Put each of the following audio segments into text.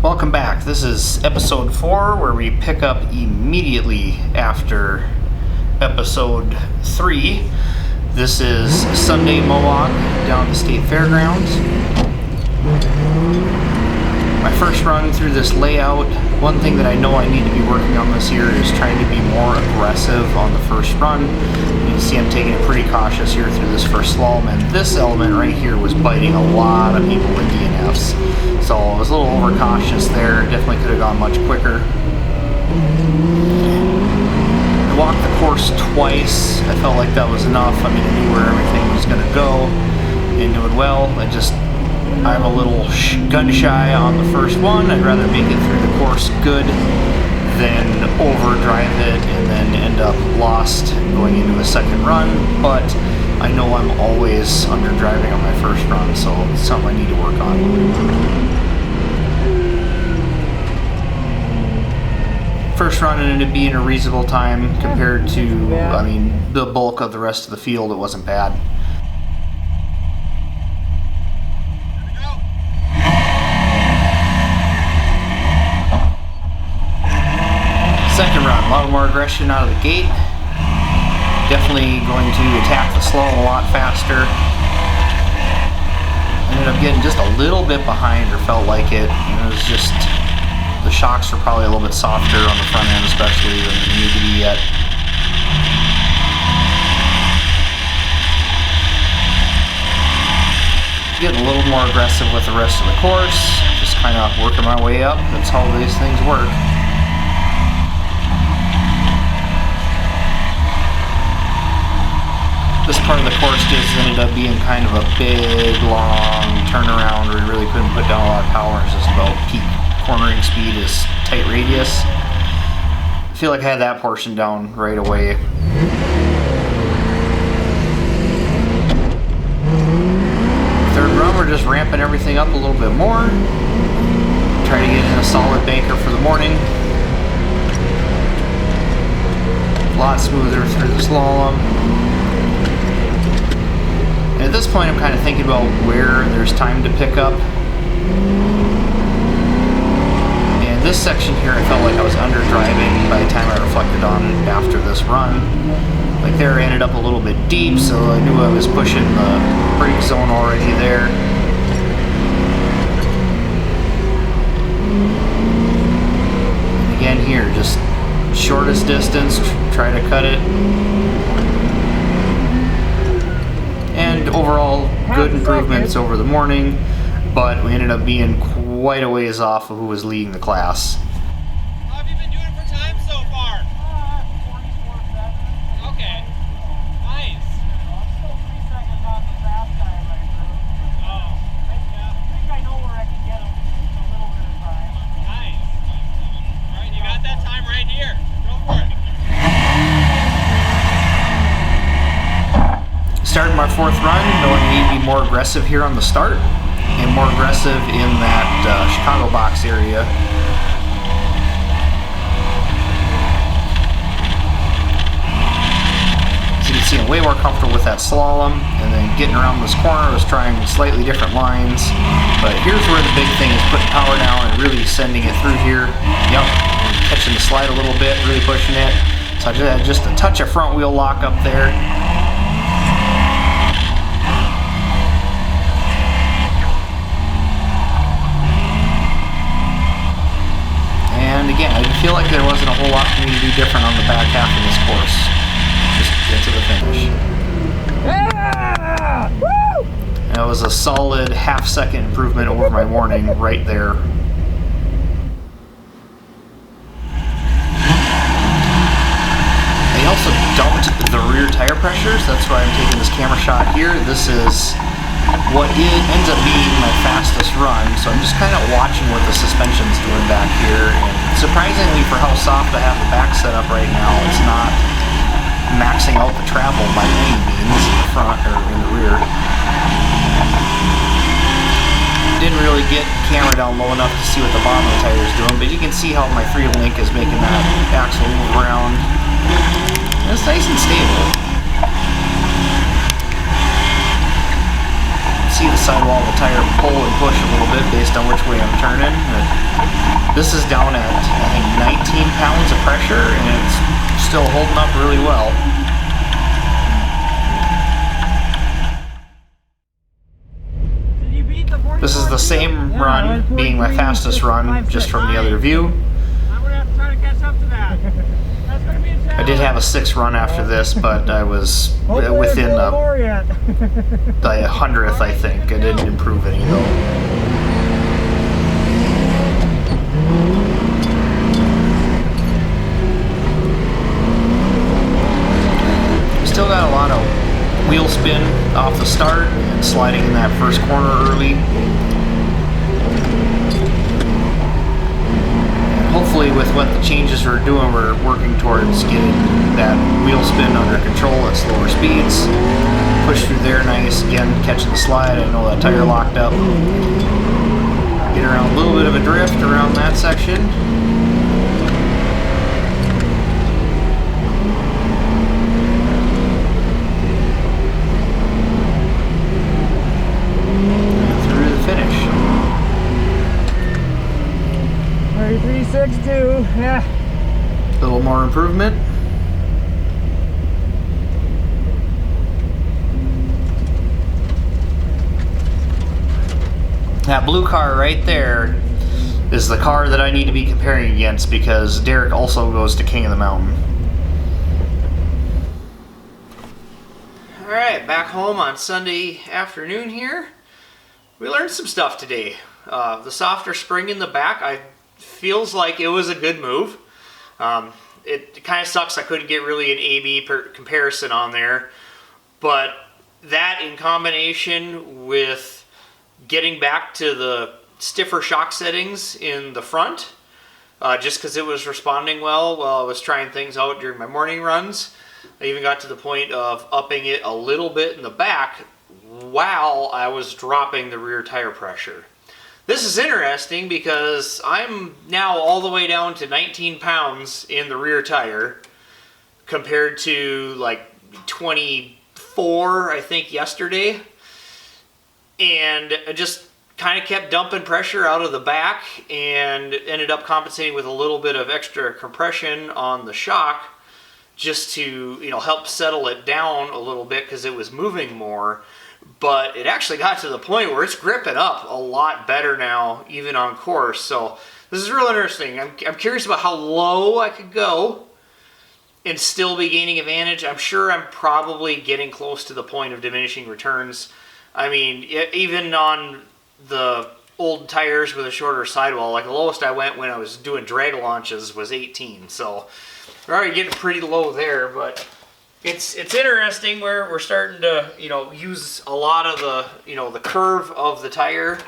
Welcome back. This is episode 4, where we pick up immediately after episode 3. This is Sunday Mowog down at the State Fairgrounds. My first run through this layout. One thing that I know I need to be working on this year is trying to be more aggressive on the first run. You can see I'm taking it pretty cautious here through this first slalom, and this element right here was biting a lot of people with DNFs. So I was a little overcautious there. Definitely could have gone much quicker. I walked the course twice. I felt like that was enough. I mean, I knew where everything was going to go and doing well. I'm a little gun shy on the first one. I'd rather make it through the course good than overdrive it and then end up lost going into a second run. But I know I'm always underdriving on my first run, so it's something I need to work on. First run ended up being a reasonable time compared to, the bulk of the rest of the field. It wasn't bad. Second run, a lot more aggression out of the gate. Definitely going to attack the slalom a lot faster. Ended up getting just a little bit behind, or felt like it. And it was just, the shocks are probably a little bit softer on the front end especially than they need to be yet. Getting a little more aggressive with the rest of the course. Just kind of working my way up. That's how these things work. This part of the course just ended up being kind of a big, long turnaround where you really couldn't put down a lot of power. It's just about peak cornering speed is tight radius. I feel like I had that portion down right away. Third run, we're just ramping everything up a little bit more. Try to get in a solid banker for the morning. A lot smoother through the slalom. And at this point, I'm kind of thinking about where there's time to pick up. And this section here, I felt like I was underdriving by the time I reflected on it after this run. Like there, I ended up a little bit deep, so I knew I was pushing the brake zone already there. And again here, just shortest distance, try to cut it. And overall, good improvements over the morning, but we ended up being quite a ways off of who was leading the class. How have you been doing for time so far? 44.7. Okay. Nice. I'm still 3 seconds off the fast time right now. Oh. I think I know where I can get a little bit of time. Nice. Alright, you got that time right here. Go for it. Starting my fourth run, knowing I need to be more aggressive here on the start and more aggressive in that Chicago box area. As you can see, I'm way more comfortable with that slalom, and then getting around this corner, I was trying slightly different lines. But here's where the big thing is putting power down and really sending it through here. Yep, catching the slide a little bit, really pushing it. So I just had just a touch of front wheel lock up there. And again, I feel like there wasn't a whole lot for me to do different on the back half of this course. Just get to the finish. Yeah! Woo! That was a solid half-second improvement over my morning right there. They also dumped the rear tire pressures. That's why I'm taking this camera shot here. This is what ends up being my fastest run, so I'm just kind of watching what the suspension's doing back here, and surprisingly for how soft I have the back set up right now, it's not maxing out the travel by any means in the front or in the rear. Didn't really get the camera down low enough to see what the bottom of the tire is doing, but you can see how my 3-link is making that axle move around. And it's nice and stable. See the sidewall of the tire pull and push a little bit based on which way I'm turning. This is down at, I think, 19 pounds of pressure, and it's still holding up really well. This is the same run, being my fastest run, just from the other view. I'm gonna have to try to catch up to that. That's gonna be a challenge. I did have a 6th run after this, but I was within the 100th, I think. I didn't improve any though. Still got a lot of wheel spin off the start and sliding in that first corner early. And hopefully with what the changes we're doing, we're working towards getting that wheel spin under control at slower speeds. Push through there nice, again catching the slide. I know that tire locked up. Get around a little bit of a drift around that section. Through the finish. 33.62. Yeah. A little more improvement. That blue car right there is the car that I need to be comparing against, because Derek also goes to King of the Mountain. Alright, back home on Sunday afternoon here. We learned some stuff today. The softer spring in the back, feels like it was a good move. It kind of sucks I couldn't get really an A-B comparison on there, but that in combination with getting back to the stiffer shock settings in the front, just because it was responding well while I was trying things out during my morning runs. I even got to the point of upping it a little bit in the back while I was dropping the rear tire pressure. This is interesting because I'm now all the way down to 19 pounds in the rear tire compared to like 24, I think, yesterday. And I just kind of kept dumping pressure out of the back and ended up compensating with a little bit of extra compression on the shock just to, help settle it down a little bit because it was moving more. But it actually got to the point where it's gripping up a lot better now, even on course. So this is real interesting. I'm curious about how low I could go and still be gaining advantage. I'm sure I'm probably getting close to the point of diminishing returns. I mean, even on the old tires with a shorter sidewall, like the lowest I went when I was doing drag launches was 18. So we're already getting pretty low there, but it's interesting where we're starting to, use a lot of the, the curve of the tire.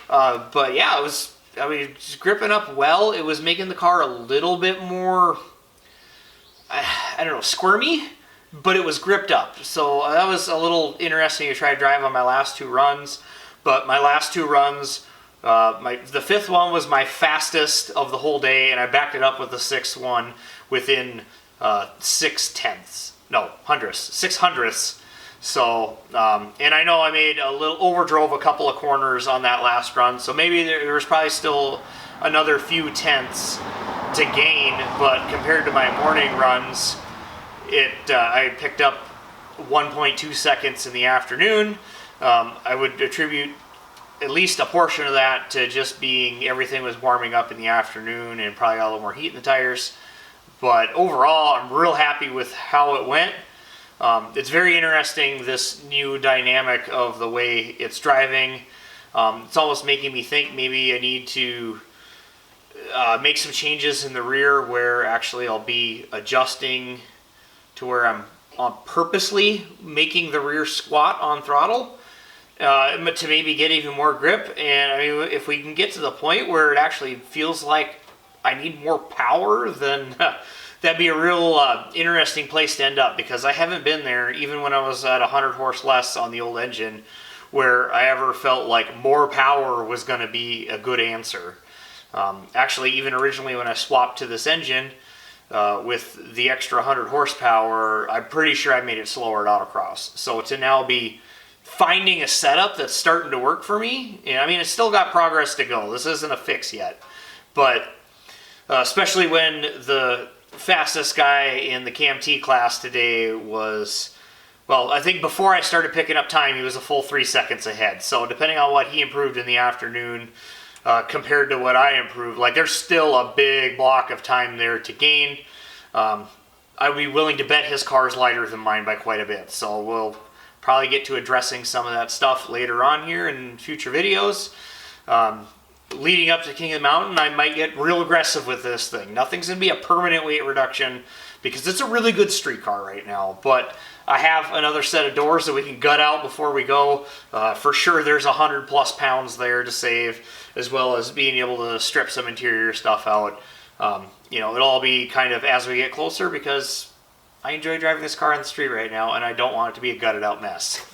But yeah, it's gripping up well. It was making the car a little bit more, I don't know, squirmy, but it was gripped up. So that was a little interesting to try to drive on my last 2 runs. But my last 2 runs, the 5th one was my fastest of the whole day, and I backed it up with the 6th one within 6 hundredths. So, and I know I made overdrove a couple of corners on that last run, so maybe there was probably still another few tenths to gain, but compared to my morning runs, I picked up 1.2 seconds in the afternoon. I would attribute at least a portion of that to just being everything was warming up in the afternoon and probably got a little more heat in the tires. But overall, I'm real happy with how it went. It's very interesting, this new dynamic of the way it's driving. It's almost making me think maybe I need to make some changes in the rear where actually I'll be adjusting to where I'm purposely making the rear squat on throttle to maybe get even more grip. And I mean, if we can get to the point where it actually feels like I need more power, then that'd be a real interesting place to end up, because I haven't been there, even when I was at 100 horse less on the old engine, where I ever felt like more power was going to be a good answer. Actually, even originally when I swapped to this engine, with the extra 100 horsepower, I'm pretty sure I made it slower at autocross. So to now be finding a setup that's starting to work for me. And I mean, it's still got progress to go. This isn't a fix yet, but especially when the fastest guy in the KMT class today was, well, I think before I started picking up time, he was a full 3 seconds ahead. So depending on what he improved in the afternoon compared to what I improved, like there's still a big block of time there to gain. I'd be willing to bet his car's lighter than mine by quite a bit. So we'll probably get to addressing some of that stuff later on here in future videos. Leading up to King of the Mountain, I might get real aggressive with this thing. Nothing's going to be a permanent weight reduction because it's a really good street car right now. But I have another set of doors that we can gut out before we go. For sure there's 100+ pounds there to save, as well as being able to strip some interior stuff out. You know, it'll all be kind of as we get closer because I enjoy driving this car on the street right now and I don't want it to be a gutted out mess.